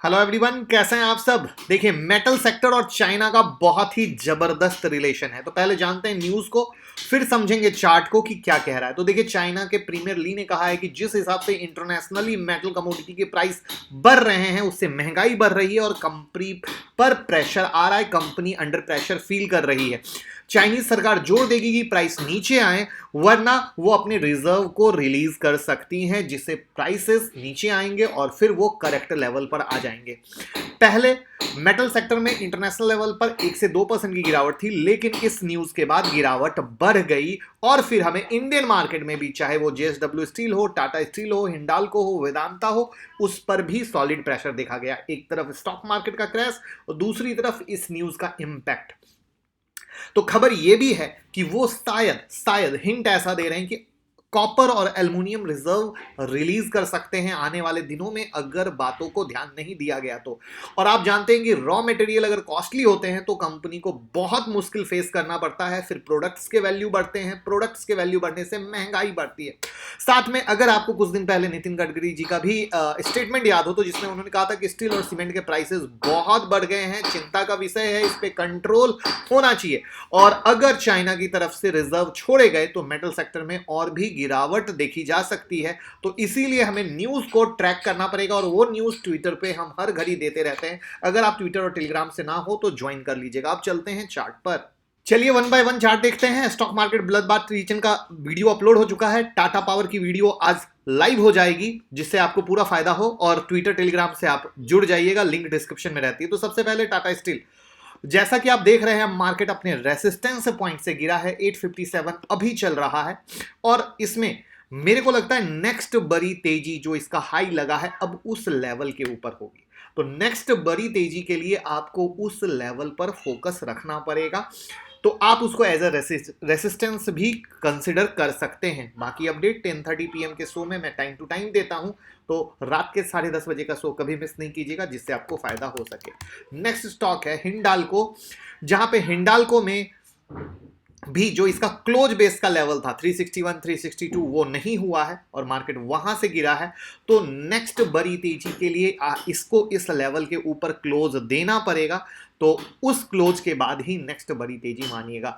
Hello everyone, कैसे हैं आप सब। देखिए, मेटल सेक्टर और चाइना का बहुत ही जबरदस्त रिलेशन है। तो पहले जानते हैं न्यूज को, फिर समझेंगे चार्ट को कि क्या कह रहा है। तो देखिए, चाइना के प्रीमियर ली ने कहा है कि जिस हिसाब से इंटरनेशनली मेटल कमोडिटी के प्राइस बढ़ रहे हैं, उससे महंगाई बढ़ रही है और कंपनी पर प्रेशर आ रहा है, कंपनी अंडर प्रेशर फील कर रही है। चाइनीज सरकार जोर देगी कि प्राइस नीचे आए, वरना वो अपने रिजर्व को रिलीज कर सकती हैं, जिससे प्राइसेस नीचे आएंगे और फिर वो करेक्ट लेवल पर आ जाएंगे। पहले मेटल सेक्टर में इंटरनेशनल लेवल पर 1 से 2% की गिरावट थी, लेकिन इस न्यूज के बाद गिरावट बढ़ गई और फिर हमें इंडियन मार्केट में भी, चाहे वो जेएसडब्ल्यू स्टील हो, टाटा स्टील हो, हिंडाल्को हो, वेदांता हो, उस पर भी सॉलिड प्रेशर देखा गया। एक तरफ स्टॉक मार्केट का क्रैश और दूसरी तरफ इस न्यूज का इंपैक्ट। तो खबर यह भी है कि वो शायद शायद हिंट ऐसा दे रहे हैं कि कॉपर और एल्युमिनियम रिजर्व रिलीज कर सकते हैं आने वाले दिनों में, अगर बातों को ध्यान नहीं दिया गया तो। और आप जानते हैं कि रॉ मटेरियल अगर कॉस्टली होते हैं तो कंपनी को बहुत मुश्किल फेस करना पड़ता है, फिर प्रोडक्ट्स के वैल्यू बढ़ते हैं, प्रोडक्ट्स के वैल्यू बढ़ने से महंगाई बढ़ती है। साथ में अगर आपको कुछ दिन पहले नितिन गडकरी जी का भी स्टेटमेंट याद हो, तो जिसमें उन्होंने कहा था कि स्टील और सीमेंट के प्राइसेस बहुत बढ़ गए हैं, चिंता का विषय है, इस पे कंट्रोल होना चाहिए। और अगर चाइना की तरफ से रिजर्व छोड़े गए तो मेटल सेक्टर में और भी गिरावट देखी जा सकती है। तो इसीलिए हमें न्यूज को ट्रैक करना पड़ेगा और वो न्यूज ट्विटर पे हम हर घड़ी देते रहते हैं। अगर आप ट्विटर और टेलीग्राम से ना हो तो ज्वाइन कर लीजिएगा। अब चलते हैं चार्ट पर। चलिए वन बाय वन चार्ट देखते हैं। स्टॉक मार्केट ब्लडबाथ रीजन का वीडियो अपलोड हो चुका है। टाटा पावर की वीडियो आज लाइव हो जाएगी, जिससे आपको पूरा फायदा हो, और ट्विटर टेलीग्राम से आप जुड़ जाइएगा, लिंक डिस्क्रिप्शन में रहती है। तो सबसे पहले टाटा स्टील, जैसा कि आप देख रहे हैं, मार्केट अपने रेसिस्टेंस पॉइंट से गिरा है। 857 अभी चल रहा है और इसमें मेरे को लगता है नेक्स्ट बड़ी तेजी जो इसका हाई लगा है अब उस लेवल के ऊपर होगी। तो नेक्स्ट बड़ी तेजी के लिए आपको उस लेवल पर फोकस रखना पड़ेगा। तो आप उसको एज अ रेसिस्टेंस भी कंसिडर कर सकते हैं। बाकी अपडेट 10:30 PM के शो में मैं टाइम टू टाइम देता हूं, तो रात के 10:30 बजे का शो कभी मिस नहीं कीजिएगा, जिससे आपको फायदा हो सके। नेक्स्ट स्टॉक है हिंडाल्को, जहां पे हिंडाल्को में भी जो इसका क्लोज बेस का लेवल था 361 362 वो नहीं हुआ है और मार्केट वहां से गिरा है। तो नेक्स्ट बड़ी तेजी के लिए इसको इस लेवल के ऊपर क्लोज देना पड़ेगा। तो उस क्लोज के बाद ही नेक्स्ट बड़ी तेजी मानिएगा।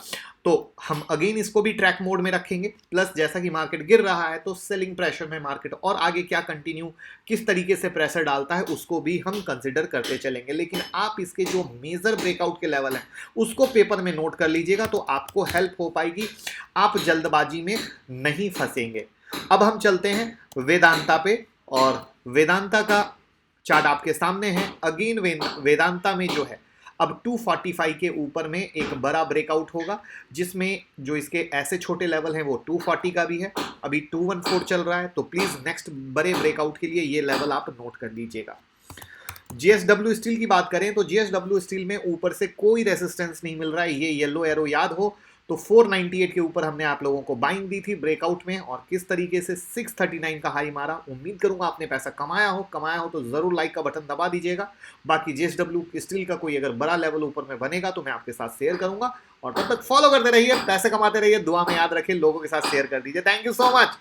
तो हम अगेन इसको भी ट्रैक मोड में रखेंगे। प्लस जैसा कि मार्केट गिर रहा है तो सेलिंग प्रेशर में मार्केट और आगे क्या कंटिन्यू किस तरीके से प्रेशर डालता है उसको भी हम कंसिडर करते चलेंगे। लेकिन आप इसके जो मेजर ब्रेकआउट के लेवल है उसको पेपर में नोट कर लीजिएगा, तो आपको हेल्प हो पाएगी, आप जल्दबाजी में नहीं फंसेंगे। अब हम चलते हैं वेदांता पे, और वेदांता का चार्ट आपके सामने है। अगेन वेदांता में जो है अब 245 के ऊपर में एक बड़ा ब्रेकआउट होगा, जिसमें जो इसके ऐसे छोटे लेवल हैं वो 240 का भी है। अभी 214 चल रहा है, तो प्लीज नेक्स्ट बड़े ब्रेकआउट के लिए ये लेवल आप नोट कर लीजिएगा। जेएसडब्ल्यू स्टील की बात करें तो जेएसडब्ल्यू स्टील में ऊपर से कोई रेसिस्टेंस नहीं मिल रहा है। ये येलो एरो याद हो तो 498 के ऊपर हमने आप लोगों को बाइंग दी थी ब्रेकआउट में, और किस तरीके से 639 का हाई मारा। उम्मीद करूंगा आपने पैसा कमाया हो तो जरूर लाइक का बटन दबा दीजिएगा। बाकी जेएसडब्ल्यू स्टील का कोई अगर बड़ा लेवल ऊपर में बनेगा तो मैं आपके साथ शेयर करूंगा, और तब तक फॉलो करते रहिए, पैसे कमाते रहिए, दुआ में याद रखिए, लोगों के साथ शेयर कर दीजिए। Thank you so much.